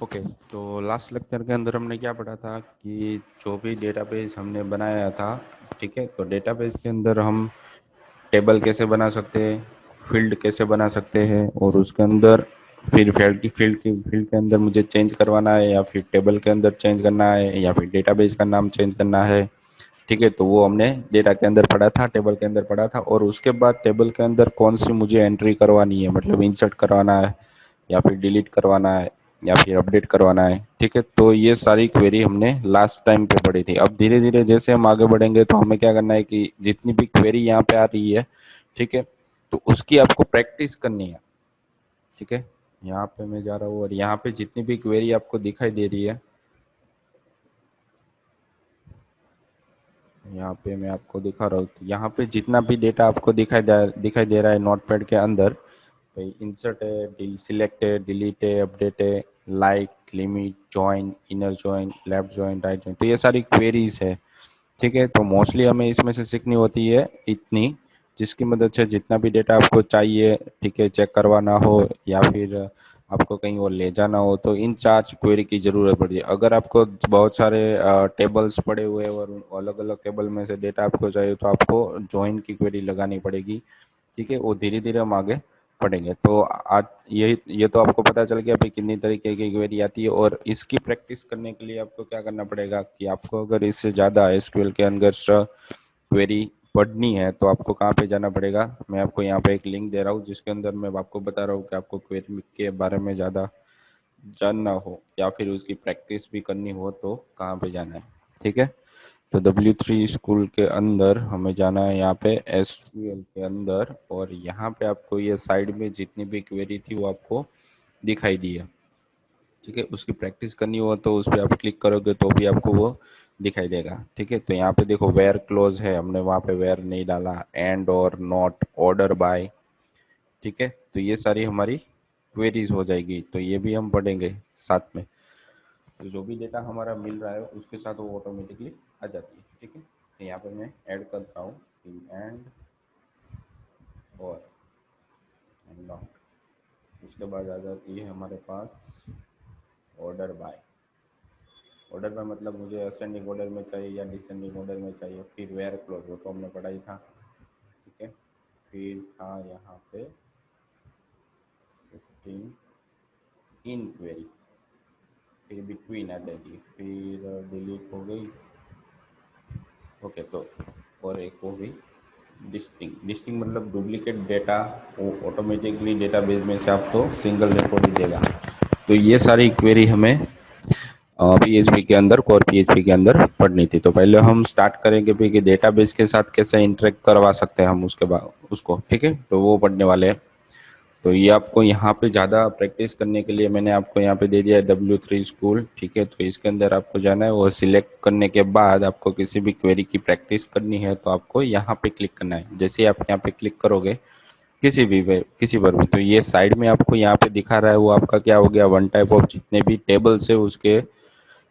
Okay. तो last lecture के अंदर हमने क्या पढ़ा था कि जो भी डेटाबेस हमने बनाया था, ठीक है, तो डेटाबेस के अंदर हम टेबल कैसे बना सकते हैं, फील्ड कैसे बना सकते हैं, और उसके अंदर फिर फील्ड के अंदर मुझे चेंज करवाना है या फिर टेबल के अंदर चेंज करना है या फिर डेटाबेस का नाम चेंज करना है। ठीक है, तो वो हमने डेटा के अंदर पढ़ा था, टेबल के अंदर पढ़ा था। और उसके बाद टेबल के अंदर कौन सी मुझे एंट्री करवानी है, मतलब इंसर्ट करवाना है या फिर डिलीट करवाना है या फिर अपडेट करवाना है। ठीक है, तो ये सारी क्वेरी हमने लास्ट टाइम पे पढ़ी थी। अब धीरे धीरे जैसे हम आगे बढ़ेंगे तो हमें क्या करना है कि जितनी भी क्वेरी यहाँ पे आ रही है, ठीक है, तो उसकी आपको प्रैक्टिस करनी है। ठीक है, यहाँ पे मैं जा रहा हूँ और यहाँ पे जितनी भी क्वेरी आपको दिखाई दे रही है, यहाँ पे मैं आपको दिखा रहा हूँ, तो यहाँ पे जितना भी डेटा आपको दिखाई दे रहा है नोटपैड के अंदर, भाई इंसर्ट है, सिलेक्ट है, डिलीट है, अपडेट है, like, limit, join, inner join, left join, right join, तो ये सारी क्वेरीज है। ठीक है, तो मोस्टली हमें इसमें से सीखनी होती है इतनी, जिसकी मदद से जितना भी डेटा आपको चाहिए, ठीक है, चेक करवाना हो या फिर आपको कहीं और ले जाना हो, तो इन चार क्वेरी की जरूरत पड़ती है। अगर आपको बहुत सारे टेबल्स पड़े हुए हैं और अलग अलग टेबल में से डेटा आपको चाहिए तो आपको ज्वाइन की क्वेरी लगानी पड़ेगी। ठीक है, वो धीरे धीरे हम आगे पढ़ेंगे। तो आज ये तो आपको पता चल गया भाई कितनी तरीके की क्वेरी आती है। और इसकी प्रैक्टिस करने के लिए आपको क्या करना पड़ेगा कि आपको अगर इससे ज़्यादा एसक्यूएल के अंदर क्वेरी पढ़नी है तो आपको कहाँ पे जाना पड़ेगा। मैं आपको यहाँ पे एक लिंक दे रहा हूँ जिसके अंदर मैं आपको बता रहा हूँ कि आपको क्वेरी के बारे में ज़्यादा जानना हो या फिर उसकी प्रैक्टिस भी करनी हो तो कहाँ पे जाना है। ठीक है, तो W3 स्कूल के अंदर हमें जाना है, यहाँ पे एसक्यूएल के अंदर, और यहाँ पे आपको ये साइड में जितनी भी क्वेरी थी वो आपको दिखाई दी है। ठीक है, उसकी प्रैक्टिस करनी हो तो उस पर आप क्लिक करोगे तो भी आपको वो दिखाई देगा। ठीक है, तो यहाँ पे देखो वेयर क्लोज है, हमने वहाँ पे वेयर नहीं डाला, एंड और नॉट, ऑर्डर बाय। ठीक है, तो ये सारी हमारी क्वेरीज हो जाएगी, तो ये भी हम पढ़ेंगे साथ में। तो जो भी डेटा हमारा मिल रहा है उसके साथ वो ऑटोमेटिकली आ जाती है। ठीक है, तो यहाँ पे मैं ऐड करता हूँ एंड और एंड नॉट। उसके बाद आ जाती है हमारे पास ऑर्डर बाय। ऑर्डर बाय मतलब मुझे असेंडिंग ऑर्डर में चाहिए या डिसेंडिंग ऑर्डर में चाहिए। फिर वेयर क्लोज, वो तो हमने पढ़ा ही था। ठीक है, फिर था यहाँ पे 15 इन क्वेरी, फिर बिटवीन आ जाएगी, फिर डिलीट हो गई। ओके, तो और एक हो गई डिस्टिंग। डिस्टिंग मतलब डुप्लीकेट डेटा, वो ऑटोमेटिकली डेटाबेस में से आपको सिंगल रिकॉर्ड ही देगा। तो ये सारी क्वेरी हमें पीएचपी के अंदर, कोर पीएचपी के अंदर पढ़नी थी। तो पहले हम स्टार्ट करेंगे भी कि डेटाबेस के साथ कैसे इंटरेक्ट करवा सकते हैं हम उसके बाद उसको। ठीक है, तो वो पढ़ने वाले हैं। तो ये आपको यहाँ पे ज़्यादा प्रैक्टिस करने के लिए मैंने आपको यहाँ पे दे दिया है W3 स्कूल। ठीक है, तो इसके अंदर आपको जाना है, वो सिलेक्ट करने के बाद आपको किसी भी क्वेरी की प्रैक्टिस करनी है तो आपको यहाँ पे क्लिक करना है। जैसे ही आप यहाँ पे क्लिक करोगे किसी पर भी, तो ये साइड में आपको यहाँ पे दिखा रहा है वो आपका क्या हो गया, वन टाइप ऑफ जितने भी टेबल्स है उसके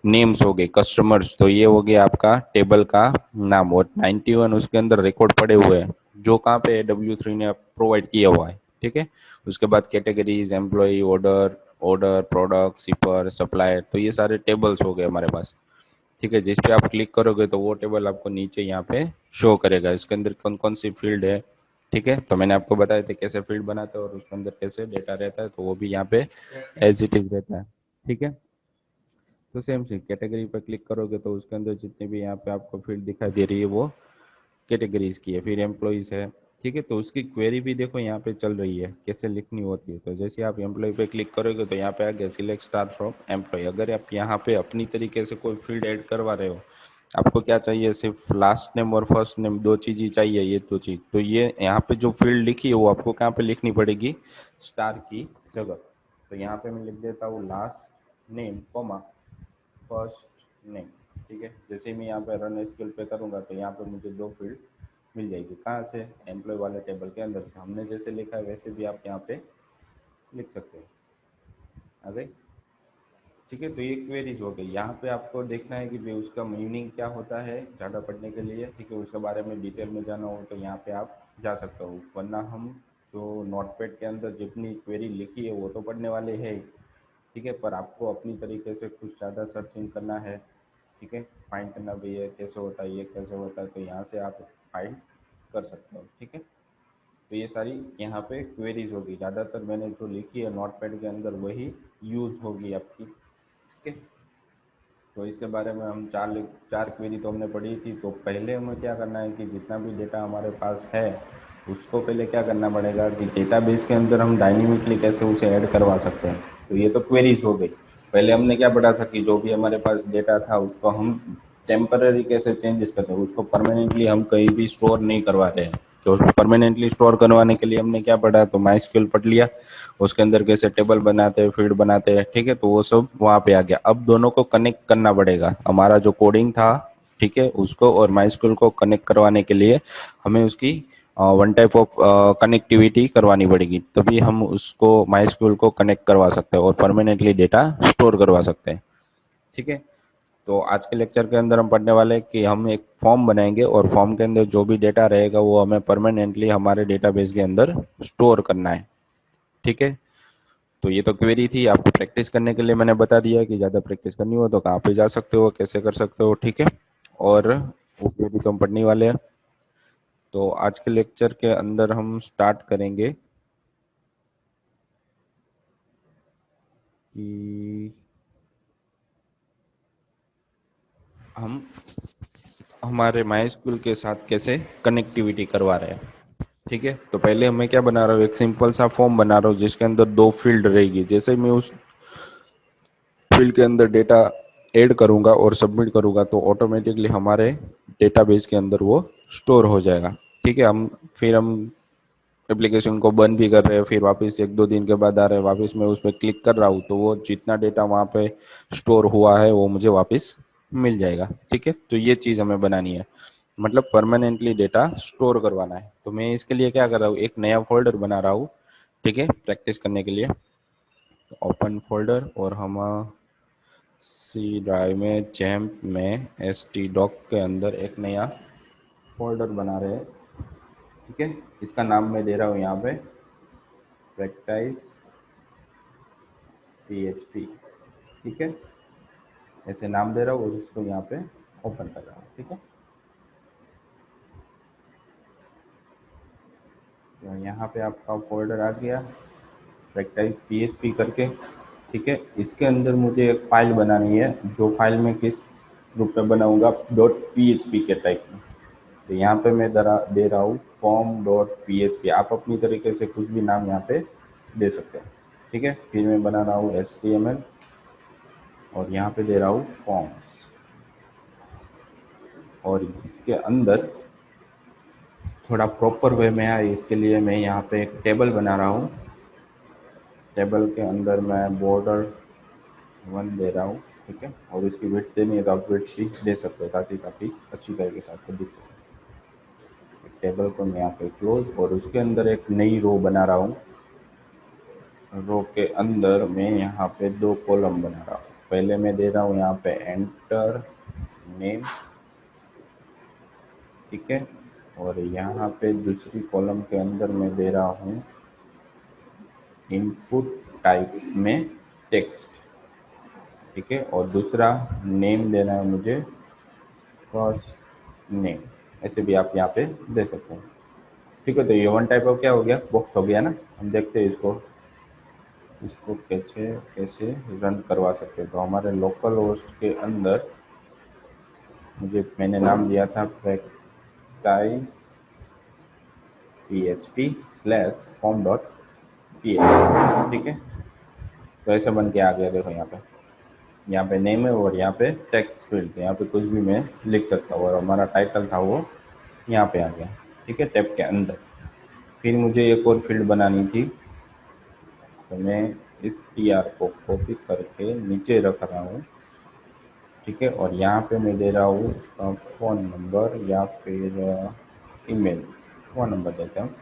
नेम्स हो गए, कस्टमर्स, तो ये हो गया आपका टेबल का नाम। और 91 उसके अंदर रिकॉर्ड पड़े हुए हैं जो कहाँ पे W3 ने प्रोवाइड किया हुआ है। ठीक है, उसके बाद categories, employ, order, product, shipper, supplier, तो ये सारे टेबल्स हो गए हमारे पास। ठीक है, जिस पे आप क्लिक करोगे तो वो टेबल आपको नीचे यहाँ पे शो करेगा, इसके अंदर कौन कौन सी फील्ड है। ठीक है, तो मैंने आपको बताया था कैसे फील्ड बनाते हैं और उसके अंदर कैसे डेटा रहता है, तो वो भी यहाँ पे एज इट इज रहता है। ठीक है, तो सेम से कैटेगरी पर क्लिक करोगे तो उसके अंदर जितने भी यहाँ पे आपको फील्ड दिखाई दे रही है वो कैटेगरीज की है। फिर एम्प्लॉयज है। ठीक है, तो उसकी क्वेरी भी देखो यहाँ पे चल रही है कैसे लिखनी होती है। तो जैसे आप एम्प्लॉय पे क्लिक करोगे तो यहाँ पे आ गया सिलेक्ट स्टार फ्रॉम एम्प्लॉय। अगर आप यहाँ पे अपनी तरीके से कोई फील्ड ऐड करवा रहे हो, आपको क्या चाहिए, सिर्फ लास्ट नेम और फर्स्ट नेम, दो चीज ही चाहिए, ये दो चीज, तो ये यहाँ पे जो फील्ड लिखी है वो आपको कहाँ पे लिखनी पड़ेगी, स्टार की जगह। तो यहाँ पे मैं लिख देता हूँ last name comma first name. ठीक है, जैसे मैं यहाँ पे रन एसक्यूएल पे करूँगा तो यहाँ पे मुझे दो फील्ड मिल जाएगी। कहाँ से, एम्प्लॉय वाले टेबल के अंदर से। हमने जैसे लिखा है वैसे भी आप यहाँ पे लिख सकते हो। आ गई। ठीक है, तो ये क्वेरीज हो गई। यहाँ पे आपको देखना है कि भाई उसका मीनिंग क्या होता है ज़्यादा पढ़ने के लिए। ठीक है, उसके बारे में डिटेल में जाना हो तो यहाँ पे आप जा सकते हो, वरना हम जो नोटपैड के अंदर जितनी क्वेरी लिखी है वो तो पढ़ने वाले हैं ही, ठीक है। पर आपको अपनी तरीके से कुछ ज़्यादा सर्चिंग करना है, ठीक है, फाइंड करना भी है कैसे होता है, ये कैसे होता है, तो यहाँ से आप फाइंड कर सकते हो, ठीक है। तो ये सारी यहाँ पे क्वेरीज होगी, ज़्यादातर मैंने जो लिखी है नोटपैड के अंदर वही यूज़ होगी आपकी, ठीक है। तो इसके बारे में हम चार क्वेरी तो हमने पढ़ी थी। तो पहले हमें क्या करना है कि जितना भी डेटा हमारे पास है उसको पहले क्या करना पड़ेगा कि डेटाबेस के अंदर हम डायनेमिकली कैसे उसे ऐड करवा सकते हैं। तो ये तो क्वेरीज हो गई। पहले हमने क्या पढ़ा था कि जो भी हमारे पास डेटा था उसको हम टेम्पररी कैसे चेंजेस करते हैं, उसको परमानेंटली हम कहीं भी स्टोर नहीं करवा रहे हैं। तो परमानेंटली स्टोर करवाने के लिए हमने क्या पढ़ा, तो माइस्क्यूएल पढ़ लिया, उसके अंदर कैसे टेबल बनाते हैं, फील्ड बनाते हैं, ठीक है। तो वो सब वहाँ पे आ गया। अब दोनों को कनेक्ट करना पड़ेगा, हमारा जो कोडिंग था, ठीक है, उसको और माइस्क्यूएल को कनेक्ट करवाने के लिए हमें उसकी वन टाइप ऑफ कनेक्टिविटी करवानी पड़ेगी, तभी हम उसको माइस्क्यूएल को कनेक्ट करवा सकते हैं और परमानेंटली डेटा स्टोर करवा सकते हैं, ठीक है। तो आज के लेक्चर के अंदर हम पढ़ने वाले हैं कि हम एक फॉर्म बनाएंगे और फॉर्म के अंदर जो भी डेटा रहेगा वो हमें परमानेंटली हमारे डेटाबेस के अंदर स्टोर करना है, ठीक है। तो ये तो क्वेरी थी, आपको प्रैक्टिस करने के लिए मैंने बता दिया कि ज़्यादा प्रैक्टिस करनी हो तो कहाँ पे जा सकते हो, कैसे कर सकते हो, ठीक है। और वो क्वेरी तो हम पढ़ने वाले हैं। तो आज के लेक्चर के अंदर हम स्टार्ट करेंगे कि हम हमारे माइस्क्यूएल के साथ कैसे कनेक्टिविटी करवा रहे हैं, ठीक है। तो पहले मैं क्या बना रहा हूँ, एक सिंपल सा फॉर्म बना रहा हूँ जिसके अंदर दो फील्ड रहेगी। जैसे मैं उस फील्ड के अंदर डेटा ऐड करूंगा और सबमिट करूंगा तो ऑटोमेटिकली हमारे डेटाबेस के अंदर वो स्टोर हो जाएगा, ठीक है। हम एप्लीकेशन को बंद भी कर रहे हैं, फिर वापस एक दो दिन के बाद आ रहे हैं, वापस मैं उस पर क्लिक कर रहा हूँ तो वो जितना डेटा वहाँ पे स्टोर हुआ है वो मुझे वापस मिल जाएगा, ठीक है। तो ये चीज़ हमें बनानी है, मतलब परमानेंटली डेटा स्टोर करवाना है। तो मैं इसके लिए क्या कर रहा हूँ, एक नया फोल्डर बना रहा हूँ, ठीक है, प्रैक्टिस करने के लिए। तो ओपन फोल्डर और हम सी ड्राइव में जैम्प में एस टी डॉक के अंदर एक नया फोल्डर बना रहे हैं, ठीक है। इसका नाम मैं दे रहा हूँ यहाँ पे प्रैक्टिस PHP, ठीक है, ऐसे नाम दे रहा हूँ और इसको यहाँ पे ओपन कर रहा हूँ, ठीक है। तो यहाँ पे आपका फोल्डर आ गया प्रैक्टिस PHP करके, ठीक है। इसके अंदर मुझे एक फाइल बनानी है, जो फाइल मैं किस रूप में बनाऊंगा, .php के टाइप में। तो यहाँ पे मैं दे रहा हूँ form.php, आप अपनी तरीके से कुछ भी नाम यहाँ पे दे सकते हैं, ठीक है। फिर मैं बना रहा हूँ HTML और यहाँ पे दे रहा हूँ फॉर्म्स, और इसके अंदर थोड़ा प्रॉपर वे में आए इसके लिए मैं यहाँ पे एक टेबल बना रहा हूँ। टेबल के अंदर मैं बॉर्डर 1 दे रहा हूँ, ठीक है। और इसकी विड्थ देनी है तो आप विड्थ भी दे सकते हो ताकि काफ़ी अच्छी तरीके से आपको दिख सके। टेबल को मैं यहाँ पे क्लोज, और उसके अंदर एक नई रो बना रहा हूँ। रो के अंदर मैं यहाँ पे दो कॉलम बना रहा हूँ। पहले मैं दे रहा हूँ यहाँ पे एंटर नेम, ठीक है। और यहाँ पे दूसरी कॉलम के अंदर मैं दे रहा हूँ इनपुट टाइप में टेक्स्ट, ठीक है। और दूसरा नेम देना है मुझे फर्स्ट नेम, ऐसे भी आप यहाँ पे दे सकते हैं, ठीक है। तो ये वन टाइप ऑफ क्या हो गया, बॉक्स हो गया ना। हम देखते हैं इसको इसको कैसे कैसे रन करवा सकते हैं। तो हमारे लोकल होस्ट के अंदर मैंने नाम दिया था प्रैक्टिस PHP/form.php, ठीक है। तो ऐसे बन के आ गया, देखो यहाँ पे नेम है और यहाँ पे टेक्स्ट फील्ड, यहाँ पे कुछ भी मैं लिख सकता हूँ, और हमारा टाइटल था वो यहाँ पे आ गया, ठीक है, टैब के अंदर। फिर मुझे एक और फील्ड बनानी थी, तो मैं इस TR को कॉपी करके नीचे रख रहा हूँ, ठीक है। और यहाँ पे मैं दे रहा हूँ उसका फ़ोन नंबर या फिर ईमेल, फ़ोन नंबर देता हूँ,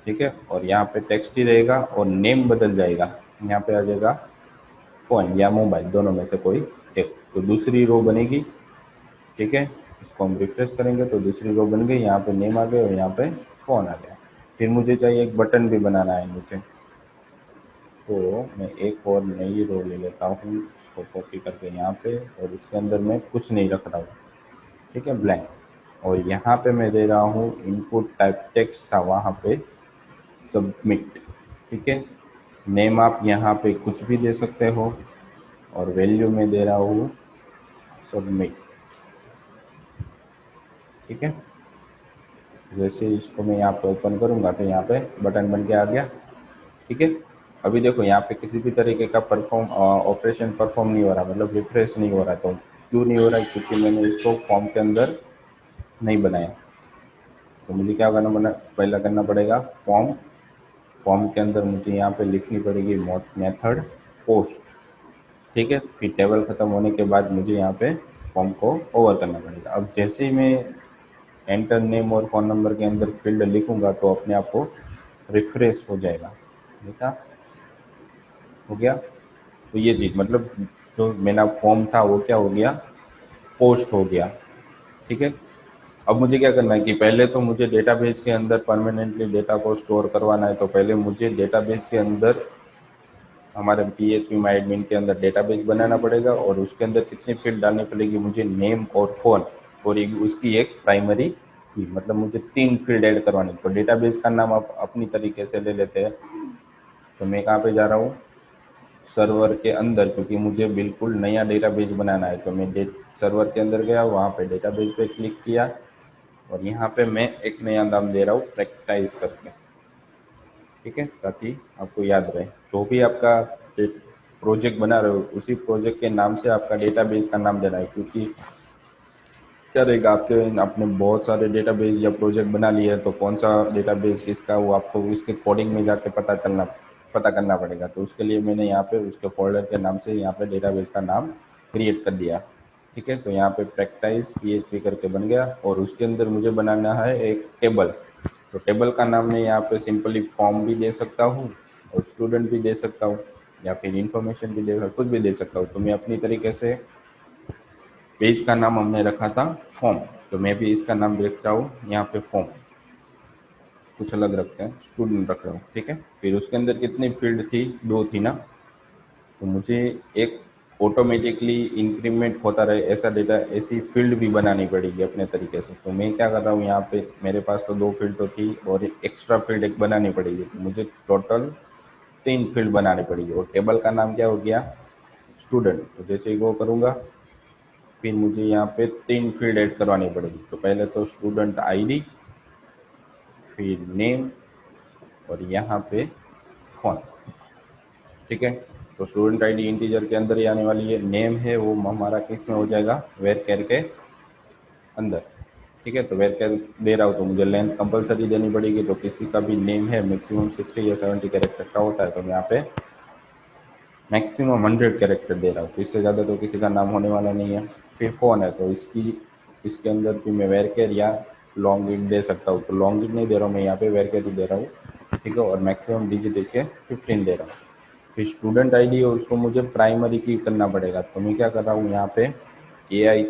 ठीक है। और यहाँ पे टेक्स्ट ही रहेगा और नेम बदल जाएगा, यहाँ पे आ जाएगा फ़ोन या मोबाइल, दोनों में से कोई एक। तो दूसरी रो बनेगी, ठीक है। इसको हम रिफ्रेश करेंगे तो दूसरी रो बन गई, यहाँ पे नेम आ गया और यहाँ पे फ़ोन आ गया। फिर मुझे चाहिए एक बटन भी बनाना है नीचे, तो मैं एक और नई रो ले लेता हूँ, उसको कॉपी करके यहाँ पे, और इसके अंदर मैं कुछ नहीं रख रहा हूँ, ठीक है, ब्लैंक। और यहाँ पे मैं दे रहा हूँ इनपुट टाइप टेक्स्ट था वहाँ पे सबमिट, ठीक है। नेम आप यहाँ पे कुछ भी दे सकते हो, और वैल्यू में दे रहा हूँ सबमिट, ठीक है। जैसे इसको मैं यहाँ पे ओपन करूँगा तो यहाँ पे बटन बन के आ गया, ठीक है। अभी देखो यहाँ पे किसी भी तरीके का ऑपरेशन परफॉर्म नहीं हो रहा, मतलब रिफ्रेश नहीं हो रहा। तो क्यों नहीं हो रहा है? क्योंकि मैंने इसको फॉर्म के अंदर नहीं बनाया। तो मुझे क्या करना पहला करना पड़ेगा, फॉर्म के अंदर मुझे यहाँ पे लिखनी पड़ेगी मेथड पोस्ट, ठीक है। फिर टेबल ख़त्म होने के बाद मुझे यहाँ पे फॉर्म को ओवर करना पड़ेगा। अब जैसे ही मैं एंटर नेम और फ़ोन नंबर के अंदर फील्ड लिखूंगा तो अपने आप को रिफ्रेश हो जाएगा। देखा, हो गया। तो ये चीज़ मतलब जो मेरा फॉर्म था वो क्या हो गया, पोस्ट हो गया, ठीक है। अब मुझे क्या करना है कि पहले तो मुझे डेटाबेस के अंदर परमानेंटली डेटा को स्टोर करवाना है। तो पहले मुझे डेटाबेस के अंदर हमारे PHP माई एडमिन के अंदर डेटाबेस बनाना पड़ेगा, और उसके अंदर कितनी फील्ड डालनी पड़ेगी मुझे, नेम और फ़ोन, और एक उसकी एक प्राइमरी की, मतलब मुझे 3 फील्ड ऐड करवानी। तो डेटाबेस का नाम आप अपनी तरीके से ले लेते हैं। तो मैं कहाँ पे जा रहा हूँ, सर्वर के अंदर, क्योंकि मुझे बिल्कुल नया डेटाबेस बनाना है। तो मैं सर्वर के अंदर गया, वहाँ पे डेटाबेस पे क्लिक किया, और यहाँ पे मैं एक नया नाम दे रहा हूँ प्रैक्टिस करके, ठीक है, ताकि आपको याद रहे। जो भी आपका प्रोजेक्ट बना रहे हो उसी प्रोजेक्ट के नाम से आपका डेटाबेस का नाम देना है। क्योंकि क्या रहेगा, आपने बहुत सारे डेटाबेस या प्रोजेक्ट बना लिए हैं, तो कौन सा डेटाबेस किसका, वो आपको उसके कोडिंग में जाके पता करना पड़ेगा। तो उसके लिए मैंने यहाँ पे उसके फोल्डर के नाम से यहाँ पे डेटाबेस का नाम क्रिएट कर दिया, ठीक है। तो यहाँ पे प्रैक्टिस PHP करके बन गया, और उसके अंदर मुझे बनाना है एक टेबल। तो टेबल का नाम मैं यहाँ पे सिंपली फॉर्म भी दे सकता हूँ, और स्टूडेंट भी दे सकता हूँ, या फिर इंफॉर्मेशन भी दे सकता हूँ, कुछ भी दे सकता हूँ। तो मैं अपनी तरीके से पेज का नाम हमने रखा था फॉर्म, तो मैं भी इसका नाम देखता हूँ यहाँ पे फॉर्म, कुछ अलग रखते हैं, स्टूडेंट रख रहा हूँ, ठीक है। फिर उसके अंदर कितनी फील्ड थी, 2 थी ना। तो मुझे एक ऑटोमेटिकली इंक्रीमेंट होता रहे ऐसा डेटा, ऐसी फील्ड भी बनानी पड़ेगी अपने तरीके से। तो मैं क्या कर रहा हूँ, यहाँ पे मेरे पास तो 2 फील्ड तो थी, और एक एक्स्ट्रा फील्ड एक बनानी पड़ेगी। तो मुझे टोटल 3 फील्ड बनानी पड़ेगी, और टेबल का नाम क्या हो गया, स्टूडेंट। तो जैसे ही वो करूँगा, फिर मुझे यहाँ पे 3 फील्ड ऐड करवानी पड़ेगी। तो पहले तो स्टूडेंट ID, फिर नेम, और यहाँ पे फ़ोन, ठीक है। तो स्टूडेंट ID इंटीजर के अंदर ही आने वाली है, नेम है वो हमारा किस में हो जाएगा, वेर कैर के अंदर, ठीक है। तो वेर कैर दे रहा हूँ तो मुझे लेंथ कंपलसरी देनी पड़ेगी। तो किसी का भी नेम है मैक्सिमम 60 या 70 कैरेक्टर का होता है, तो मैं यहाँ पे मैक्सिमम 100 कैरेक्टर दे रहा हूँ। तो इससे ज़्यादा तो किसी का नाम होने वाला नहीं है। फिर फ़ोन है, तो इसके अंदर भी मैं वेरकेर या लॉन्ग इंट दे सकता हूँ। तो लॉन्ग इंट नहीं दे रहा हूँ मैं, यहाँ पे वेरकेर ही दे रहा हूँ, ठीक है। और मैक्सिमम डिजिट इसके 15 दे रहा हूँ। फिर स्टूडेंट ID है, उसको मुझे प्राइमरी की करना पड़ेगा। तो मैं क्या कर रहा हूँ, यहाँ पे AI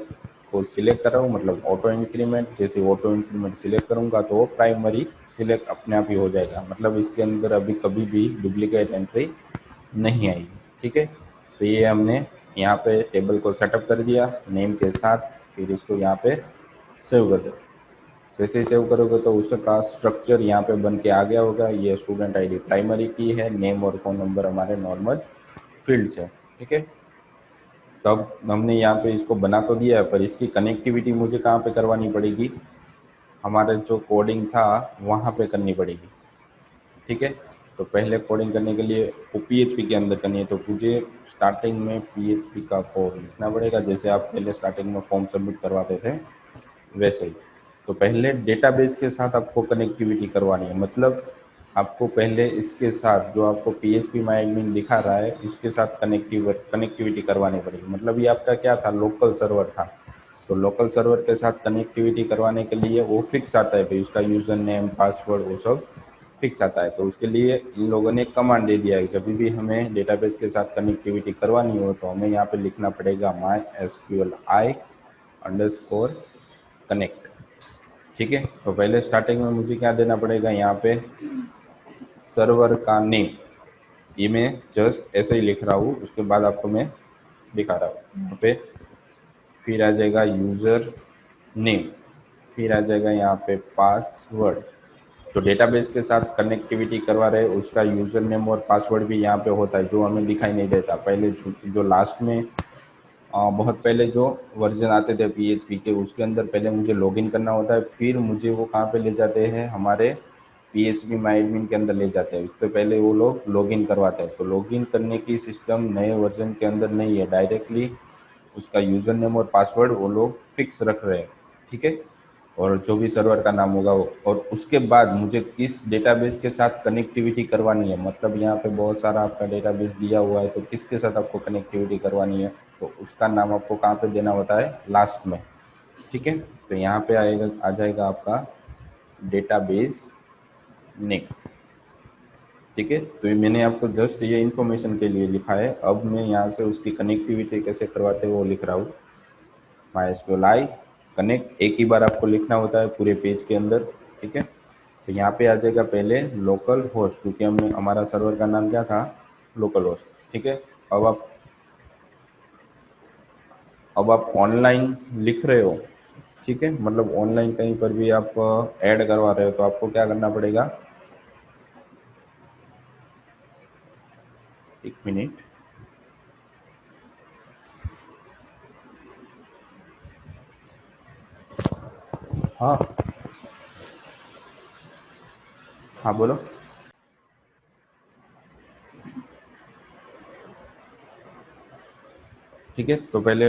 को सिलेक्ट कर रहा हूँ, मतलब ऑटो इंक्रीमेंट। जैसे ऑटो इंक्रीमेंट सिलेक्ट करूँगा तो वो प्राइमरी सिलेक्ट अपने आप ही हो जाएगा, मतलब इसके अंदर अभी कभी भी डुप्लीकेट एंट्री नहीं आएगी, ठीक है। तो ये हमने यहाँ पे टेबल को सेटअप कर दिया नेम के साथ। फिर इसको यहाँ पे सेव कर दो। जैसे ही सेव करोगे तो उसका स्ट्रक्चर यहाँ पे बन के आ गया होगा। ये स्टूडेंट ID प्राइमरी की है, नेम और फ़ोन नंबर हमारे नॉर्मल फील्ड्स है, ठीक है। तब हमने यहाँ पे इसको बना तो दिया है, पर इसकी कनेक्टिविटी मुझे कहाँ पे करवानी पड़ेगी, हमारे जो कोडिंग था वहाँ पे करनी पड़ेगी, ठीक है। तो पहले कोडिंग करने के लिए वो PHP के अंदर करनी है। तो मुझे स्टार्टिंग में PHP का कोड लिखना पड़ेगा, जैसे आप पहले स्टार्टिंग में फॉर्म सबमिट करवाते थे वैसे ही। तो पहले डेटाबेस के साथ आपको कनेक्टिविटी करवानी है, मतलब आपको पहले इसके साथ जो आपको PHP माई एडमिन दिखा रहा है उसके साथ कनेक्टिविटी करवानी पड़ेगी। मतलब ये आपका क्या था, लोकल सर्वर था। तो लोकल सर्वर के साथ कनेक्टिविटी करवाने के लिए वो फिक्स आता है भाई, उसका यूज़र नेम पासवर्ड वो सब फिक्स आता है। तो उसके लिए इन लोगों ने एक कमांड दे दिया है, जब भी हमें डेटाबेस के साथ कनेक्टिविटी करवानी हो तो हमें यहाँ पे लिखना पड़ेगा MySQLi अंडरस्कोर कनेक्ट, ठीक है। तो पहले स्टार्टिंग में मुझे क्या देना पड़ेगा, यहाँ पे सर्वर का नेम, ये मैं जस्ट ऐसे ही लिख रहा हूँ, उसके बाद आपको मैं दिखा रहा हूँ। यहाँ पे फिर आ जाएगा यूज़र नेम, फिर आ जाएगा यहाँ पे पासवर्ड। जो डेटाबेस के साथ कनेक्टिविटी करवा रहे हैं उसका यूज़र नेम और पासवर्ड भी यहाँ पे होता है, जो हमें दिखाई नहीं देता। पहले जो लास्ट में बहुत पहले जो वर्जन आते थे पीएचपी के, उसके अंदर पहले मुझे लॉगिन करना होता है, फिर मुझे वो कहाँ पे ले जाते हैं, हमारे पीएचपी माई एडमिन के अंदर ले जाते हैं। उससे पहले वो लोग लॉगिन करवाते हैं। तो लॉगिन करने की सिस्टम नए वर्जन के अंदर नहीं है, डायरेक्टली उसका यूज़र नेम और पासवर्ड वो लोग फिक्स रख रहे हैं, ठीक है। और जो भी सर्वर का नाम होगा वो, और उसके बाद मुझे किस डेटाबेस के साथ कनेक्टिविटी करवानी है, मतलब यहाँ पे बहुत सारा आपका डेटाबेस दिया हुआ है, तो किसके साथ आपको कनेक्टिविटी करवानी है, तो उसका नाम आपको कहाँ पे देना होता है, लास्ट में, ठीक है। तो यहाँ पे आएगा, आ जाएगा आपका डेटाबेस नेम, ठीक है। तो ये मैंने आपको जस्ट ये इन्फॉर्मेशन के लिए लिखा है। अब मैं यहाँ से उसकी कनेक्टिविटी कैसे करवाते हैं वो लिख रहा हूँ। MySQL कनेक्ट एक ही बार आपको लिखना होता है पूरे पेज के अंदर, ठीक है। तो यहाँ पे आ जाएगा पहले लोकल होस्ट, क्योंकि हमने हमारा सर्वर का नाम क्या था, लोकल होस्ट, ठीक है। अब आप अब आप ऑनलाइन लिख रहे हो, ठीक है, मतलब ऑनलाइन कहीं पर भी आप ऐड करवा रहे हो, तो आपको क्या करना पड़ेगा, एक मिनट। हाँ, हाँ बोलो। ठीक है, तो पहले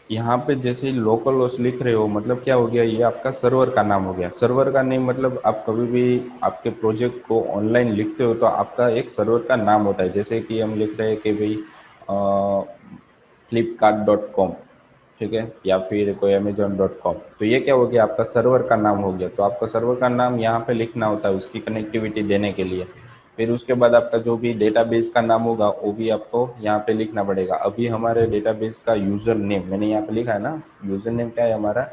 यहाँ पे जैसे ही लोकल होस्ट लिख रहे हो, मतलब क्या हो गया, ये आपका सर्वर का नाम हो गया। सर्वर का नेम मतलब आप कभी भी आपके प्रोजेक्ट को ऑनलाइन लिखते हो तो आपका एक सर्वर का नाम होता है। जैसे कि हम लिख रहे हैं कि भाई flipkart.com, ठीक है, या फिर कोई amazon.com, तो ये क्या हो गया, आपका सर्वर का नाम हो गया। तो आपका सर्वर का नाम यहाँ पे लिखना होता है उसकी कनेक्टिविटी देने के लिए। फिर उसके बाद आपका जो भी डेटाबेस का नाम होगा वो भी आपको यहाँ पे लिखना पड़ेगा। अभी हमारे डेटाबेस का यूज़र नेम मैंने यहाँ पे लिखा है ना, यूज़र नेम क्या है हमारा,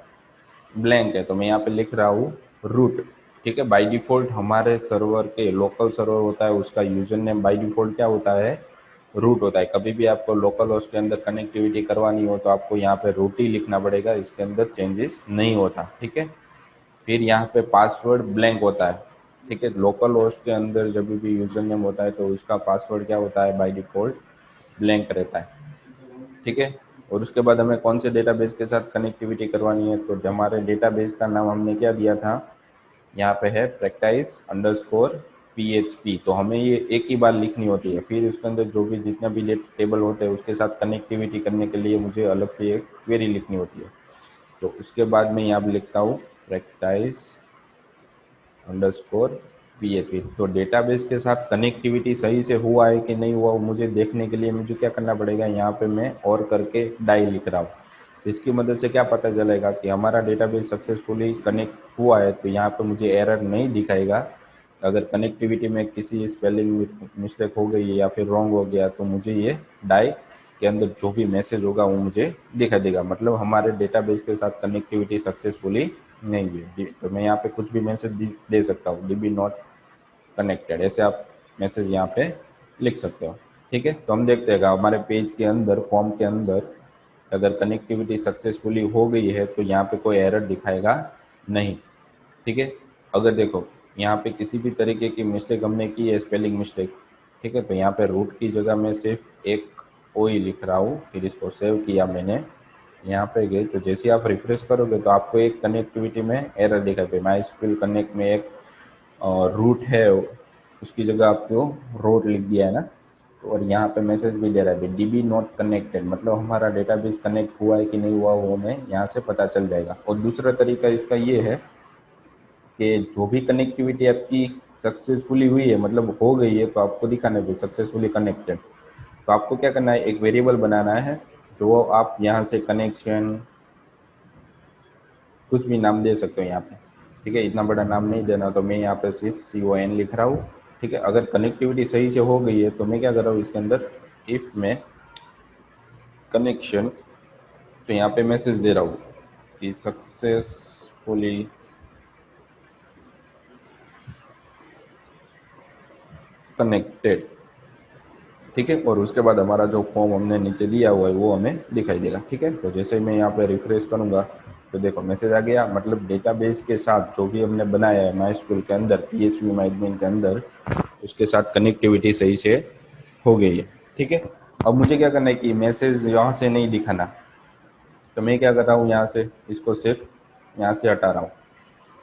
ब्लैंक है, तो मैं यहाँ पे लिख रहा हूँ रूट, ठीक है। बाय डिफ़ॉल्ट हमारे सर्वर के, लोकल सर्वर होता है उसका यूज़र नेम बाय डिफ़ॉल्ट क्या होता है, रूट होता है। कभी भी आपको लोकल होस्ट के अंदर कनेक्टिविटी करवानी हो तो आपको यहाँ पे रूट ही लिखना पड़ेगा, इसके अंदर चेंजेस नहीं होता, ठीक है। फिर यहाँ पे पासवर्ड ब्लैंक होता है, ठीक है। लोकल होस्ट के अंदर जब भी यूज़र नेम होता है तो उसका पासवर्ड क्या होता है, बाय डिफ़ॉल्ट ब्लैंक रहता है, ठीक है। और उसके बाद हमें कौन से डेटाबेस के साथ कनेक्टिविटी करवानी है, तो हमारे डेटाबेस का नाम हमने क्या दिया था, यहाँ पे है practice_php। तो हमें ये एक ही बार लिखनी होती है। फिर उसके अंदर जो भी जितना भी टेबल होते हैं उसके साथ कनेक्टिविटी करने के लिए मुझे अलग से एक क्वेरी लिखनी होती है। तो उसके बाद मैं यहाँ पे लिखता हूँ practice_php। तो डेटाबेस के साथ कनेक्टिविटी सही से हुआ है कि नहीं हुआ वो मुझे देखने के लिए मुझे क्या करना पड़ेगा, यहाँ पे मैं और करके डाई लिख रहा हूँ। तो इसकी मदद से क्या पता चलेगा कि हमारा डेटाबेस सक्सेसफुली कनेक्ट हुआ है, तो यहाँ पे मुझे एरर नहीं दिखाएगा। अगर कनेक्टिविटी में किसी स्पेलिंग मिस्टेक हो गई है या फिर रॉन्ग हो गया तो मुझे ये डाई के अंदर जो भी मैसेज होगा वो मुझे दिखा देगा, मतलब हमारे डेटाबेस के साथ कनेक्टिविटी सक्सेसफुली नहीं हुई। तो मैं यहाँ पे कुछ भी मैसेज दे सकता हूँ, DB नॉट कनेक्टेड, ऐसे आप मैसेज यहाँ पे लिख सकते हो, ठीक है। तो हम देखते हैं हमारे पेज के अंदर, फॉर्म के अंदर अगर कनेक्टिविटी सक्सेसफुली हो गई है तो यहाँ पे कोई एरर दिखाएगा नहीं, ठीक है। अगर देखो यहाँ पे किसी भी तरीके की मिस्टेक हमने की है, स्पेलिंग मिस्टेक, ठीक है, तो यहाँ पे रूट की जगह में सिर्फ एक ओ ही लिख रहा हूँ। फिर इसको सेव किया मैंने, यहाँ पे गए तो जैसे आप रिफ्रेश करोगे तो आपको एक कनेक्टिविटी में एरर दिखाई दे, MySQL कनेक्ट में एक रूट है, उसकी जगह आपको रोट लिख दिया है ना। तो और यहाँ पे मैसेज भी दे रहा है DB नॉट कनेक्टेड, मतलब हमारा डेटाबेस कनेक्ट हुआ है कि नहीं हुआ वो हमें यहाँ से पता चल जाएगा। और दूसरा तरीका इसका ये है कि जो भी कनेक्टिविटी आपकी सक्सेसफुली हुई है, मतलब हो गई है, तो आपको दिखाना है सक्सेसफुली कनेक्टेड। तो आपको क्या करना है, एक वेरिएबल बनाना है जो आप यहाँ से कनेक्शन कुछ भी नाम दे सकते हो यहाँ पे, ठीक है। इतना बड़ा नाम नहीं देना, तो मैं यहाँ पे सिर्फ CON लिख रहा हूँ, ठीक है। अगर कनेक्टिविटी सही से हो गई है तो मैं क्या कर रहा हूँ, इसके अंदर इफ में कनेक्शन, तो यहाँ पे मैसेज दे रहा हूँ कि सक्सेसफुली कनेक्टेड, ठीक है। और उसके बाद हमारा जो फॉर्म हमने नीचे दिया हुआ है वो हमें दिखाई देगा। ठीक है, तो जैसे मैं यहाँ पे रिफ्रेश करूँगा तो देखो मैसेज आ गया, मतलब डेटाबेस के साथ जो भी हमने बनाया है माई के अंदर, PHP माई एडमिन के अंदर, उसके साथ कनेक्टिविटी सही से हो गई है। ठीक है, अब मुझे क्या करना है कि मैसेज यहाँ से नहीं दिखाना, तो मैं क्या कर रहा हूँ, यहाँ से इसको सिर्फ यहाँ से हटा रहा हूँ।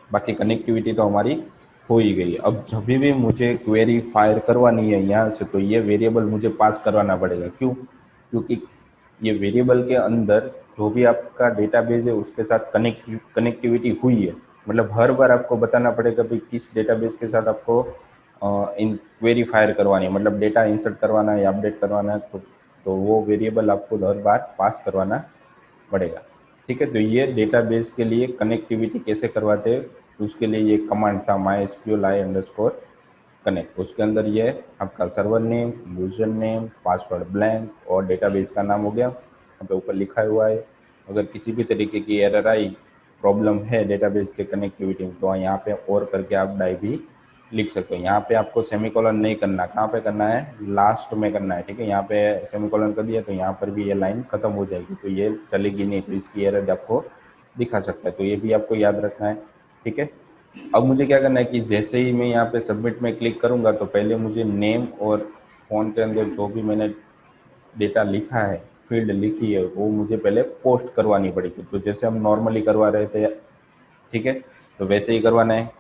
बाकी कनेक्टिविटी तो हमारी हो ही गई है। अब जब भी मुझे क्वेरी फायर करवानी है यहाँ से, तो ये वेरिएबल मुझे पास करवाना पड़ेगा। क्यों? क्योंकि ये वेरिएबल के अंदर जो भी आपका डेटाबेस है उसके साथ कनेक्टिविटी हुई है, मतलब हर बार आपको बताना पड़ेगा भाई किस डेटाबेस के साथ आपको इन क्वेरी फायर करवानी है, मतलब डेटा इंसर्ट करवाना है या अपडेट करवाना है, तो वो वेरिएबल आपको हर बार पास करवाना पड़ेगा। ठीक है, तो ये डेटाबेस के लिए कनेक्टिविटी कैसे करवाते हैं, तो उसके लिए ये कमांड था mysqli_connect। उसके अंदर ये आपका server name, user name, password blank और डेटाबेस का नाम हो गया, यहाँ पे ऊपर लिखा हुआ है। अगर किसी भी तरीके की एरर आई, प्रॉब्लम है डेटाबेस के कनेक्टिविटी में, तो यहाँ पे और करके आप डाई भी लिख सकते हो। यहाँ पे आपको सेमीकोलन नहीं करना, कहाँ पे करना है, लास्ट में करना है। ठीक है, यहाँ पे सेमीकोलन कर दिया तो यहाँ पर भी ये लाइन खत्म हो जाएगी, तो ये चलेगी नहीं, तो इसकी एरर आपको दिखा सकता है, तो ये भी आपको याद रखना है। ठीक है, अब मुझे क्या करना है कि जैसे ही मैं यहाँ पे सबमिट में क्लिक करूँगा तो पहले मुझे नेम और फ़ोन के अंदर जो भी मैंने डेटा लिखा है, फील्ड लिखी है, वो मुझे पहले पोस्ट करवानी पड़ेगी। तो जैसे हम नॉर्मली करवा रहे थे, ठीक है, तो वैसे ही करवाना है।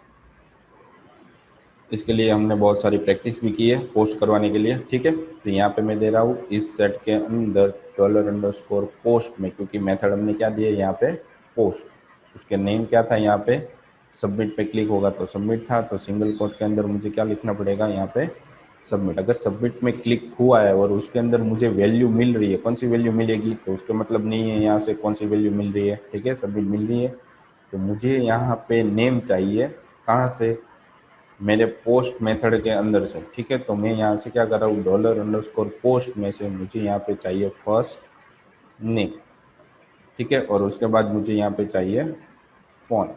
इसके लिए हमने बहुत सारी प्रैक्टिस भी की है पोस्ट करवाने के लिए। ठीक है, तो यहाँ पे मैं दे रहा हूँ इस सेट के अंदर $_पोस्ट में, क्योंकि मेथड हमने क्या दिया यहाँ पे, पोस्ट। उसके नेम क्या था यहाँ पे, सबमिट पे क्लिक होगा तो सबमिट था, तो सिंगल कोट के अंदर मुझे क्या लिखना पड़ेगा यहाँ पे, सबमिट। अगर सबमिट में क्लिक हुआ है और उसके अंदर मुझे वैल्यू मिल रही है, कौन सी वैल्यू मिलेगी, तो उसका मतलब नहीं है यहाँ से कौन सी वैल्यू मिल रही है। ठीक है, सबमिट मिल रही है, तो मुझे यहाँ पे नेम चाहिए, कहाँ से, मेरे पोस्ट मेथड के अंदर से। ठीक है, तो मैं यहाँ से क्या कर रहा हूँ, $_पोस्ट में से मुझे यहाँ पे चाहिए फर्स्ट नेम। ठीक है, और उसके बाद मुझे यहाँ पे चाहिए फ़ोन,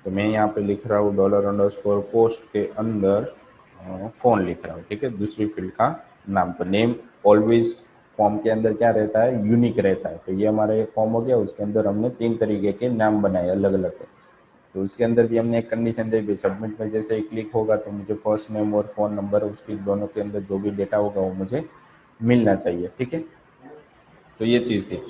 तो मैं यहाँ पे लिख रहा हूँ $_पोस्ट के अंदर फ़ोन लिख रहा हूँ। ठीक है, दूसरी फील्ड का नाम। तो नेम ऑलवेज फॉर्म के अंदर क्या रहता है, यूनिक रहता है। तो ये हमारा एक फॉर्म हो गया, उसके अंदर हमने 3 तरीके के नाम बनाए अलग अलग। तो उसके अंदर भी हमने एक कंडीशन दे दी, सबमिट में जैसे ही क्लिक होगा तो मुझे फर्स्ट नेम और फ़ोन नंबर, उसकी दोनों के अंदर जो भी डेटा होगा वो मुझे मिलना चाहिए। ठीक है, तो ये चीज़ थी।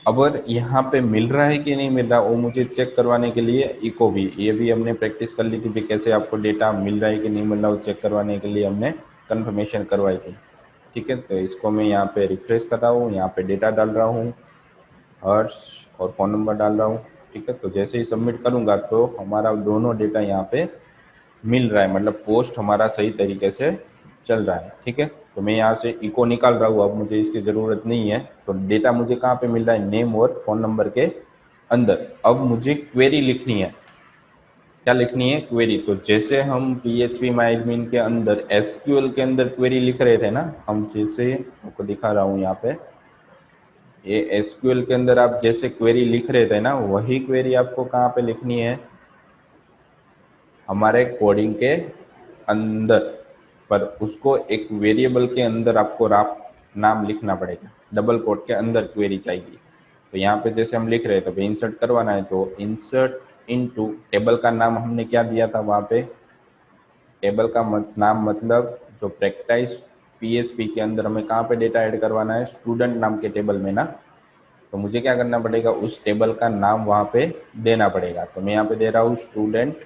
अगर यहाँ पे मिल रहा है कि नहीं मिल रहा, वो मुझे चेक करवाने के लिए इको भी, ये भी हमने प्रैक्टिस कर ली थी कि कैसे आपको डेटा मिल रहा है कि नहीं मिल रहा, वो चेक करवाने के लिए हमने कन्फर्मेशन करवाई थी। ठीक है, तो इसको मैं यहाँ पे रिफ्रेश कर रहा हूँ, यहाँ पे डेटा डाल रहा हूँ, हर्ष और फ़ोन नंबर डाल रहा हूँ। ठीक है, तो जैसे ही सबमिट करूँगा तो हमारा दोनों डेटा यहाँ पे मिल रहा है, मतलब पोस्ट हमारा सही तरीके से चल रहा है। ठीक है, तो मैं यहाँ से इको निकाल रहा हूँ, अब मुझे इसकी ज़रूरत नहीं है। तो डेटा मुझे कहाँ पे मिल रहा है, नेम और फ़ोन नंबर के अंदर। अब मुझे क्वेरी लिखनी है, क्या लिखनी है, क्वेरी। तो जैसे हम PHP माई एडमिन के अंदर SQL के अंदर क्वेरी लिख रहे थे ना, हम जैसे आपको दिखा रहा हूँ यहाँ पे, ये SQL के अंदर आप जैसे क्वेरी लिख रहे थे ना, वही क्वेरी आपको कहाँ पे लिखनी है, हमारे कोडिंग के अंदर। पर उसको एक वेरिएबल के अंदर आपको नाम लिखना पड़ेगा, डबल कोट के अंदर क्वेरी चाहिए। तो यहाँ पे जैसे हम लिख रहे थे, तो इंसर्ट करवाना है, तो इंसर्ट इनटू, टेबल का नाम हमने क्या दिया था वहाँ पे, टेबल का नाम मतलब जो प्रैक्टिस PHP के अंदर हमें कहाँ पे डेटा ऐड करवाना है, स्टूडेंट नाम के टेबल में ना। तो मुझे क्या करना पड़ेगा, उस टेबल का नाम वहाँ पे देना पड़ेगा। तो मैं यहाँ पे दे रहा हूँ स्टूडेंट,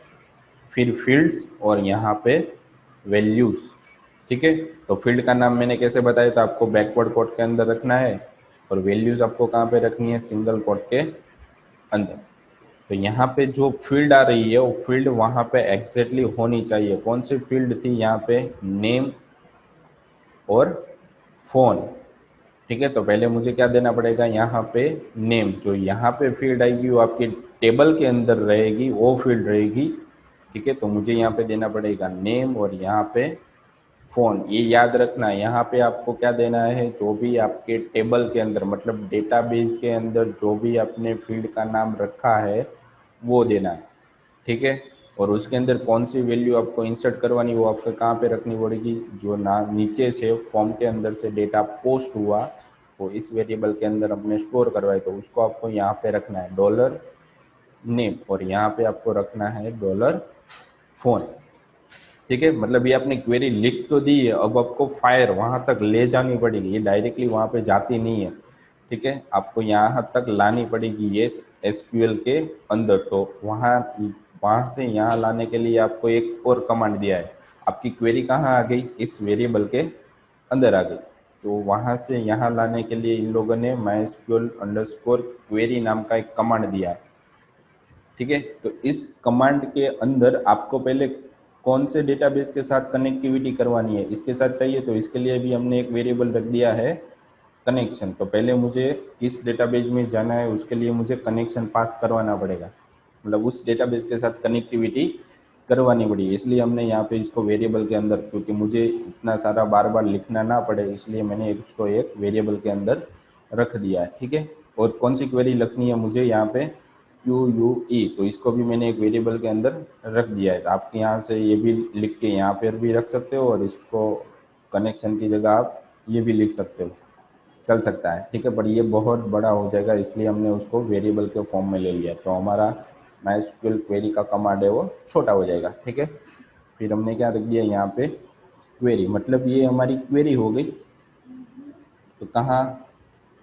फिर फील्ड्स और यहाँ पे वैल्यूज़। ठीक है, तो फील्ड का नाम मैंने कैसे बताया था आपको, बैकवर्ड कोट के अंदर रखना है, और वैल्यूज़ आपको कहाँ पे रखनी है, सिंगल कोट के अंदर। तो यहाँ पे जो फील्ड आ रही है वो फील्ड वहाँ पे एग्जैक्टली होनी चाहिए। कौन सी फील्ड थी यहाँ पे, नेम और फ़ोन। ठीक है, तो पहले मुझे क्या देना पड़ेगा, यहाँ पे नेम, जो यहाँ पे फील्ड आएगी वो आपके टेबल के अंदर रहेगी, वो फील्ड रहेगी। ठीक है, तो मुझे यहाँ पे देना पड़ेगा नेम और यहाँ पे फ़ोन। ये याद रखना है, यहाँ पे आपको क्या देना है, जो भी आपके टेबल के अंदर, मतलब डेटाबेस के अंदर जो भी आपने फील्ड का नाम रखा है वो देना है। ठीक है, और उसके अंदर कौन सी वैल्यू आपको इंसर्ट करवानी, वो आपको कहाँ पे रखनी पड़ेगी, जो ना नीचे से फॉर्म के अंदर से डेटा पोस्ट हुआ वो इस वेरिएबल के अंदर अपने स्टोर करवाए, तो उसको आपको यहाँ पे रखना है डॉलर नेम, और यहाँ पे आपको रखना है डॉलर फोन। ठीक है, मतलब ये आपने क्वेरी लिख तो दी है, अब आपको फायर वहां तक ले जानी पड़ेगी, ये डायरेक्टली वहां पे जाती नहीं है। ठीक है, आपको यहाँ तक लानी पड़ेगी ये एसक्यूएल के अंदर, तो वहां वहां से यहाँ लाने के लिए आपको एक और कमांड दिया है। आपकी क्वेरी कहाँ आ गई, इस वेरिएबल के अंदर आ गई, तो वहां से यहाँ लाने के लिए इन लोगों ने माइस्क्यूएल अंडरस्कोर क्वेरी नाम का एक कमांड दिया है। ठीक है, तो इस कमांड के अंदर आपको पहले कौन से डेटाबेस के साथ कनेक्टिविटी करवानी है इसके साथ चाहिए, तो इसके लिए भी हमने एक वेरिएबल रख दिया है कनेक्शन। तो पहले मुझे किस डेटाबेस में जाना है उसके लिए मुझे कनेक्शन पास करवाना पड़ेगा, मतलब उस डेटाबेस के साथ कनेक्टिविटी करवानी पड़ी, इसलिए हमने यहाँ पे इसको वेरिएबल के अंदर, क्योंकि मुझे इतना सारा बार बार लिखना ना पड़े इसलिए मैंने इसको एक वेरिएबल के अंदर रख दिया है। ठीक है, और कौन सी क्वेरी लिखनी है मुझे यहाँ पे क्यू यू ई, तो इसको भी मैंने एक वेरिएबल के अंदर रख दिया है। तो आप यहाँ से ये भी लिख के यहाँ पर भी रख सकते हो, और इसको कनेक्शन की जगह आप ये भी लिख सकते हो, चल सकता है। ठीक है, पर ये बहुत बड़ा हो जाएगा इसलिए हमने उसको वेरिएबल के फॉर्म में ले लिया, तो हमारा माइस्क्यूएल क्वेरी का कमांड है वो छोटा हो जाएगा। ठीक है, फिर हमने क्या रख दिया यहाँ पे क्वेरी, मतलब ये हमारी क्वेरी हो गई। तो कहाँ,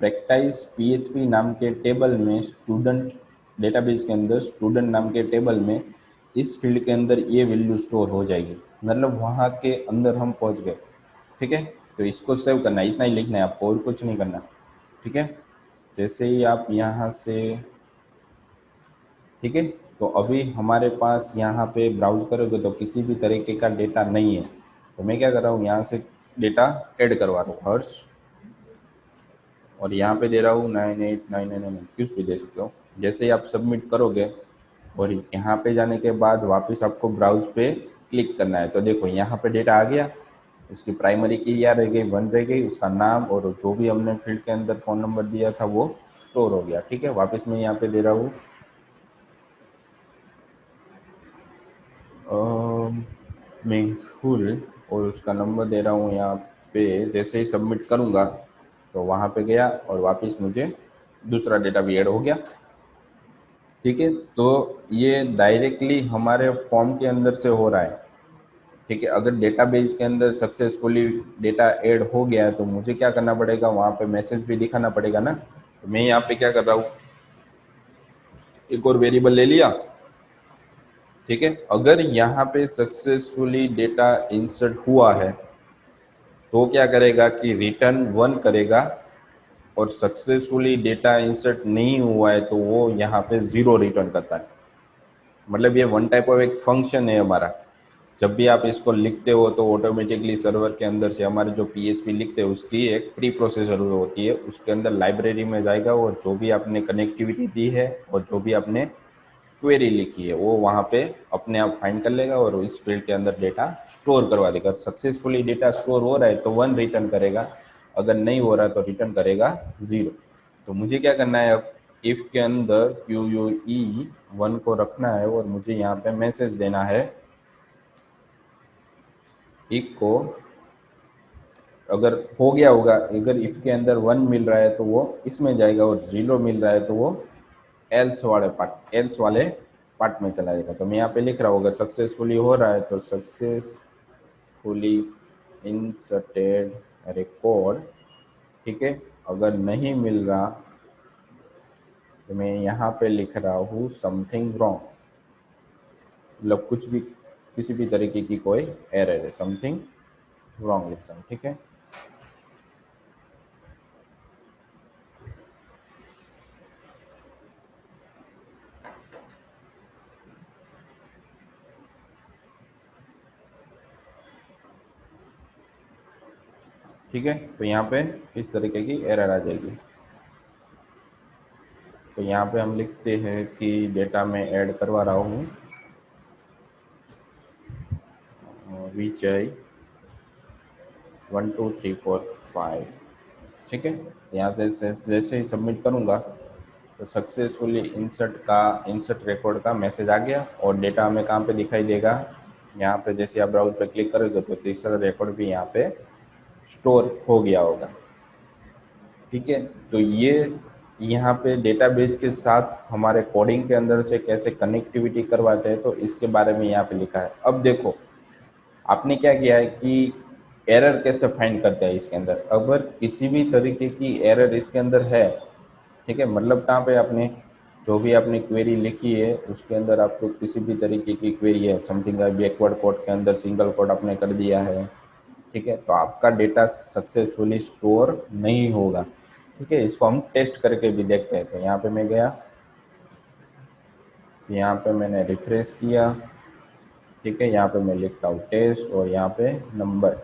प्रैक्टिस पीएचपी नाम के टेबल में स्टूडेंट डेटाबेस के अंदर स्टूडेंट नाम के टेबल में इस फील्ड के अंदर ये वैल्यू स्टोर हो जाएगी, मतलब वहाँ के अंदर हम पहुँच गए। ठीक है, तो इसको सेव करना है, इतना ही लिखना है आपको और कुछ नहीं करना। ठीक है, जैसे ही आप यहाँ से, ठीक है, तो अभी हमारे पास यहाँ पे ब्राउज करोगे तो किसी भी तरीके का डेटा नहीं है, तो मैं क्या कर रहा हूँ यहाँ से डेटा ऐड करवा रहा हूँ हर्ष, और यहाँ पे दे रहा हूँ 9899, कुछ भी दे सकते हो। जैसे ही आप सबमिट करोगे और यहाँ पे जाने के बाद वापस आपको ब्राउज पे क्लिक करना है, तो देखो यहाँ पे डेटा आ गया, उसकी प्राइमरी की या रह गई 1 रह गई, उसका नाम और जो भी हमने फील्ड के अंदर फ़ोन नंबर दिया था वो स्टोर हो गया। ठीक है, वापस मैं यहाँ पे दे रहा हूँ मेहुल, और उसका नंबर दे रहा हूँ यहाँ पे। जैसे ही सबमिट करूँगा तो वहाँ पे गया और वापस मुझे दूसरा डेटा भी ऐड हो गया। ठीक है, तो ये डायरेक्टली हमारे फॉर्म के अंदर से हो रहा है। ठीक है, अगर डेटाबेस के अंदर सक्सेसफुली डेटा ऐड हो गया है तो मुझे क्या करना पड़ेगा, वहाँ पे मैसेज भी दिखाना पड़ेगा ना। तो मैं यहाँ पे क्या कर रहा हूँ, एक और वेरिएबल ले लिया। ठीक है, अगर यहाँ पे सक्सेसफुली डेटा इंसर्ट हुआ है तो क्या करेगा कि रिटर्न 1 करेगा, और सक्सेसफुली डेटा इंसर्ट नहीं हुआ है तो वो यहाँ पे 0 रिटर्न करता है। मतलब ये वन टाइप ऑफ एक फंक्शन है हमारा। जब भी आप इसको लिखते हो तो ऑटोमेटिकली सर्वर के अंदर से हमारे जो पीएचपी लिखते हैं उसकी एक प्री प्रोसेसर होती है, उसके अंदर लाइब्रेरी में जाएगा और जो भी आपने कनेक्टिविटी दी है और जो भी आपने क्वेरी लिखी है वो वहाँ पे अपने आप फाइंड कर लेगा और इस फील्ड के अंदर डेटा स्टोर करवा देगा। सक्सेसफुली डेटा स्टोर हो रहा है तो 1 रिटर्न करेगा, अगर नहीं हो रहा तो रिटर्न करेगा 0। तो मुझे क्या करना है, अब इफ के अंदर क्यू यू ई 1 को रखना है और मुझे यहाँ पे मैसेज देना है इको, अगर हो गया होगा, अगर इफ के अंदर 1 मिल रहा है तो वो इसमें जाएगा और 0 मिल रहा है तो वो एल्स वाले पार्ट में चला जाएगा। तो मैं यहाँ पे लिख रहा हूँ अगर सक्सेसफुली हो रहा है तो सक्सेसफुली इंसर्टेड रिकॉर्ड। ठीक है, अगर नहीं मिल रहा तो मैं यहाँ पे लिख रहा हूँ समथिंग रॉन्ग, मतलब कुछ भी किसी भी तरीके की कोई एरर है, समथिंग रॉन्ग लिखता हूँ। ठीक है, ठीक है, तो यहाँ पे इस तरीके की एरर आ जाएगी। तो यहाँ पे हम लिखते हैं कि डेटा में ऐड करवा रहा हूँ विजय 1 2 3 4 5। ठीक है, यहाँ से जैसे ही सबमिट करूँगा तो सक्सेसफुली इंसर्ट रिकॉर्ड का मैसेज आ गया और डेटा हमें कहाँ पे दिखाई देगा, यहाँ पे जैसे आप ब्राउज पे क्लिक करोगे तो तीसरा रिकॉर्ड भी यहाँ पे स्टोर हो गया होगा। ठीक है, तो ये यहाँ पे डेटाबेस के साथ हमारे कोडिंग के अंदर से कैसे कनेक्टिविटी करवाते हैं तो इसके बारे में यहाँ पे लिखा है। अब देखो आपने क्या किया है कि एरर कैसे फाइंड करते हैं इसके अंदर, अगर किसी भी तरीके की एरर इसके अंदर है, ठीक है, मतलब कहाँ पे आपने जो भी आपने क्वेरी लिखी है उसके अंदर आपको किसी भी तरीके की क्वेरी है, समथिंग बैकवर्ड कोड के अंदर सिंगल कोड आपने कर दिया है, ठीक है, तो आपका डेटा सक्सेसफुली स्टोर नहीं होगा। ठीक है, इसको हम टेस्ट करके भी देखते हैं। तो यहाँ पे मैं गया, यहाँ पे मैंने रिफ्रेश किया, ठीक है, यहाँ पे मैं लिखता हूँ टेस्ट और यहाँ पे नंबर,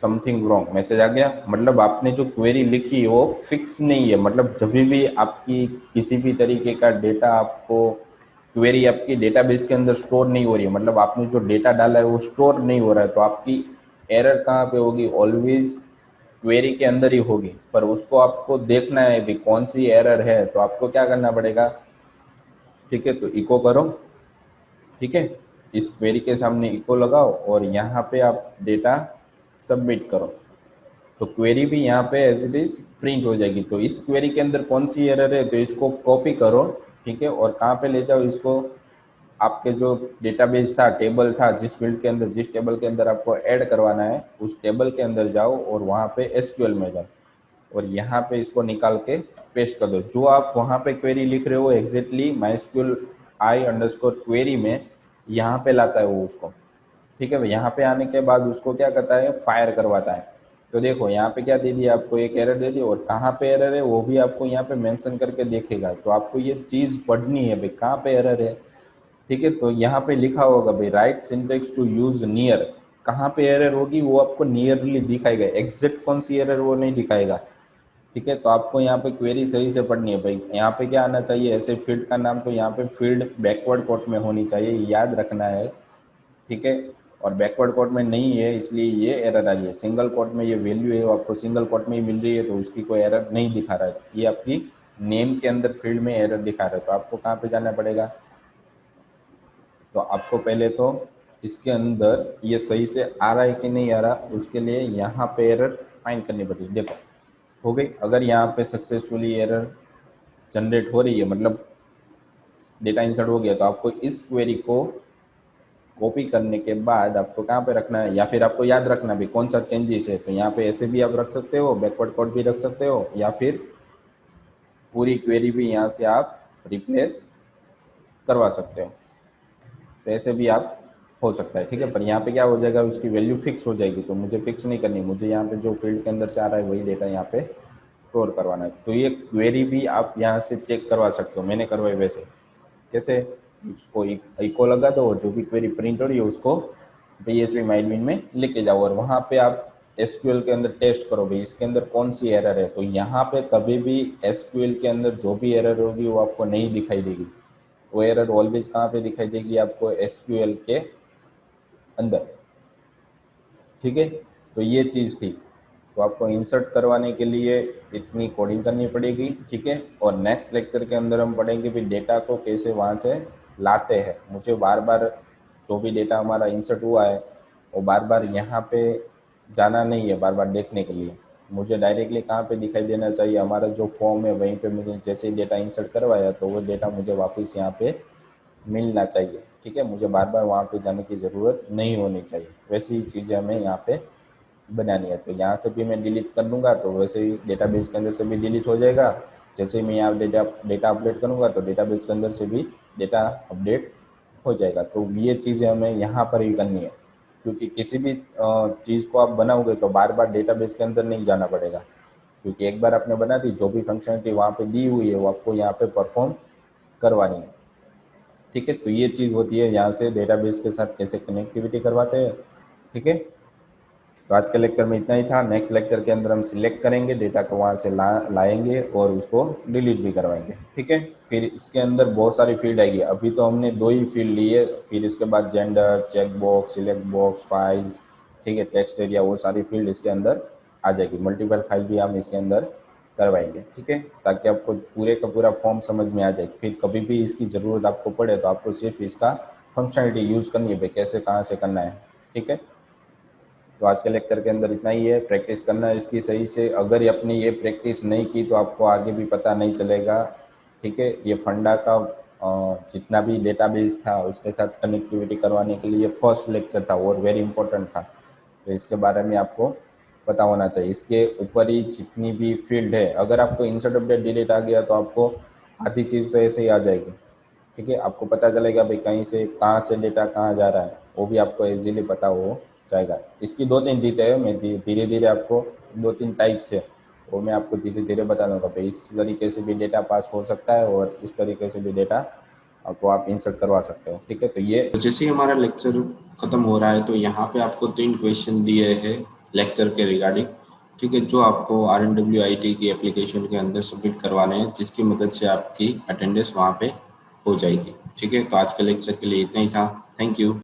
समथिंग रॉन्ग मैसेज आ गया। मतलब आपने जो क्वेरी लिखी है वो फिक्स नहीं है, मतलब जब भी आपकी किसी भी तरीके का डेटा आपको क्वेरी आपकी डेटाबेस के अंदर स्टोर नहीं हो रही है, मतलब आपने जो डेटा डाला है वो स्टोर नहीं हो रहा है, तो आपकी एरर कहाँ पे होगी, ऑलवेज क्वेरी के अंदर ही होगी। पर उसको आपको देखना है भी कौन सी एरर है, तो आपको क्या करना पड़ेगा, ठीक है, तो इको करो, ठीक है, इस क्वेरी के सामने इको लगाओ और यहाँ पे आप डेटा सबमिट करो, तो क्वेरी भी यहाँ पे एज इट इज प्रिंट हो जाएगी। तो इस क्वेरी के अंदर कौन सी एरर है तो इसको कॉपी करो, ठीक है, और कहाँ पे ले जाओ इसको, आपके जो डेटाबेस था, टेबल था, जिस फील्ड के अंदर, जिस टेबल के अंदर आपको ऐड करवाना है उस टेबल के अंदर जाओ और वहाँ पे एसक्यूएल में जाओ और यहाँ पे इसको निकाल के पेस्ट कर दो। जो आप वहाँ पे क्वेरी लिख रहे हो एग्जैक्टली माइस्क्यूएल आई अंडरस्कोर क्वेरी में यहाँ पे लाता है वो उसको। ठीक है, यहाँ पे आने के बाद उसको क्या करता है, फायर करवाता है। तो देखो यहाँ पे क्या दे दिया आपको, एक एरर दे दी और कहाँ पे एरर है वो भी आपको यहाँ पे मेंशन करके देखेगा। तो आपको ये चीज़ पढ़नी है भाई कहाँ पे एरर है। ठीक है, तो यहाँ पे लिखा होगा भाई right syntax to use near, कहाँ पे एरर होगी वो आपको नियरली दिखाएगा, एग्जैक्ट कौन सी एरर वो नहीं दिखाएगा। ठीक है, तो आपको यहाँ पे क्वेरी सही से पढ़नी है भाई। यहाँ पे क्या आना चाहिए, ऐसे फील्ड का नाम तो यहाँ पे फील्ड बैकवर्ड कोट में होनी चाहिए, याद रखना है। ठीक है, और बैकवर्ड कोट में नहीं है इसलिए ये एरर आ रही है। सिंगल कोट में ये वैल्यू है वो आपको सिंगल कोट में ही मिल रही है तो उसकी कोई एरर नहीं दिखा रहा है, ये आपकी नेम के अंदर फील्ड में एरर दिखा रहा है। तो आपको कहाँ पे जाना पड़ेगा, तो आपको पहले तो इसके अंदर ये सही से आ रहा है कि नहीं आ रहा उसके लिए यहाँ पे एरर फाइंड करनी पड़ेगी। देखो हो गई, अगर यहाँ पे सक्सेसफुली एरर जनरेट हो रही है मतलब डेटा इंसर्ट हो गया, तो आपको इस क्वेरी को कॉपी करने के बाद आपको कहाँ पे रखना है, या फिर आपको याद रखना भी कौन सा चेंजेस है। तो यहाँ पे ऐसे भी आप रख सकते हो, बैकवर्ड कोड भी रख सकते हो, या फिर पूरी क्वेरी भी यहाँ से आप रिप्लेस करवा सकते हो। तो ऐसे भी आप हो सकता है। ठीक है, पर यहाँ पे क्या हो जाएगा, उसकी वैल्यू फिक्स हो जाएगी। तो मुझे फिक्स नहीं करनी, मुझे यहाँ पे जो फील्ड के अंदर से आ रहा है वही डेटा यहाँ पे स्टोर करवाना है। तो ये क्वेरी भी आप यहाँ से चेक करवा सकते हो, मैंने करवाई वैसे। कैसे, उसको इको लगा दो और जो भी क्वेरी प्रिंट हो रही है उसको PHP माइडमिन में लेके जाओ और वहाँ पे आप एसक्यूएल के अंदर टेस्ट करो भाई इसके अंदर कौन सी एरर है। तो यहाँ पे कभी भी एसक्यूएल के अंदर जो भी एरर होगी वो आपको नहीं दिखाई देगी, वो एरर ऑलवेज कहाँ पे दिखाई देगी, आपको एसक्यूएल के अंदर। ठीक है, तो ये चीज़ थी। तो आपको इंसर्ट करवाने के लिए इतनी कोडिंग करनी पड़ेगी। ठीक है, और नेक्स्ट लेक्चर के अंदर हम पढ़ेंगे भी डेटा को कैसे वहाँ से लाते हैं। मुझे बार बार जो भी डेटा हमारा इंसर्ट हुआ है वो बार बार यहाँ पे जाना नहीं है बार बार देखने के लिए, मुझे डायरेक्टली कहाँ पे दिखाई देना चाहिए, हमारा जो फॉर्म है वहीं पे मुझे जैसे ही डेटा इंसर्ट करवाया तो वो डेटा मुझे वापस यहाँ पे मिलना चाहिए। ठीक है, मुझे बार बार वहाँ पे जाने की ज़रूरत नहीं होनी चाहिए। वैसी ही चीज़ें हमें यहाँ पे बनानी है। तो यहाँ से भी मैं डिलीट कर दूंगा तो वैसे ही डेटाबेस के अंदर से भी डिलीट हो जाएगा। जैसे ही मैं यहाँ डेटा अपडेट करूँगा तो डेटाबेस के अंदर से भी डेटा अपडेट हो जाएगा। तो ये चीज़ें हमें यहाँ पर ही करनी है, क्योंकि किसी भी चीज़ को आप बनाओगे तो बार बार डेटाबेस के अंदर नहीं जाना पड़ेगा, क्योंकि एक बार आपने बना दी जो भी फंक्शनलिटी वहाँ पे दी हुई है वो आपको यहाँ पे परफॉर्म करवानी है। ठीक है, तो ये चीज़ होती है यहाँ से डेटाबेस के साथ कैसे कनेक्टिविटी करवाते हैं। ठीक है, तो आज के लेक्चर में इतना ही था। नेक्स्ट लेक्चर के अंदर हम सिलेक्ट करेंगे डेटा को, वहाँ से लाएंगे और उसको डिलीट भी करवाएंगे। ठीक है, फिर इसके अंदर बहुत सारी फील्ड आएगी। अभी तो हमने 2 ही फील्ड ली है, फिर इसके बाद gender, check box, select box, files, ठीक है, टेक्स्ट एरिया, वो सारी फील्ड इसके अंदर आ जाएगी। मल्टीपल फाइल भी हम इसके अंदर करवाएंगे, ठीक है, ताकि आपको पूरे का पूरा फॉर्म समझ में आ जाए। फिर कभी भी इसकी ज़रूरत आपको पड़े तो आपको सिर्फ इसका फंक्शनलिटी यूज़ करनी है, भाई कैसे कहाँ से करना है, ठीक है। तो आज के लेक्चर के अंदर इतना ही है, प्रैक्टिस करना है इसकी सही से। अगर ये अपनी ये प्रैक्टिस नहीं की तो आपको आगे भी पता नहीं चलेगा, ठीक है। ये फंडा का जितना भी डेटाबेस था उसके साथ कनेक्टिविटी करवाने के लिए फर्स्ट लेक्चर था और वेरी इंपॉर्टेंट था, तो इसके बारे में आपको पता होना चाहिए। इसके ऊपर ही जितनी भी फील्ड है, अगर आपको इंसर्ट अपडेट डिलीट आ गया तो आपको आधी चीज़ तो ऐसे ही आ जाएगी, ठीक है। आपको पता चलेगा भाई कहीं से कहाँ से डेटा कहाँ जा रहा है, वो भी आपको इजीली पता हो जाएगा। इसकी दो तीन रीतें हैं, मैं धीरे धीरे आपको दो तीन टाइप्स है वो मैं आपको धीरे धीरे बता दूंगा। भाई इस तरीके से भी डेटा पास हो सकता है और इस तरीके से भी डेटा आपको आप इंसर्ट करवा सकते हो, ठीक है। तो ये जैसे ही हमारा लेक्चर खत्म हो रहा है तो यहाँ पे आपको 3 क्वेश्चन दिए हैं लेक्चर के रिगार्डिंग, ठीक है, जो आपको RNWIT की एप्लीकेशन के अंदर सबमिट करवाने हैं, जिसकी मदद से आपकी अटेंडेंस वहाँ पे हो जाएगी, ठीक है। तो आज के लेक्चर के लिए इतना ही था। Thank you.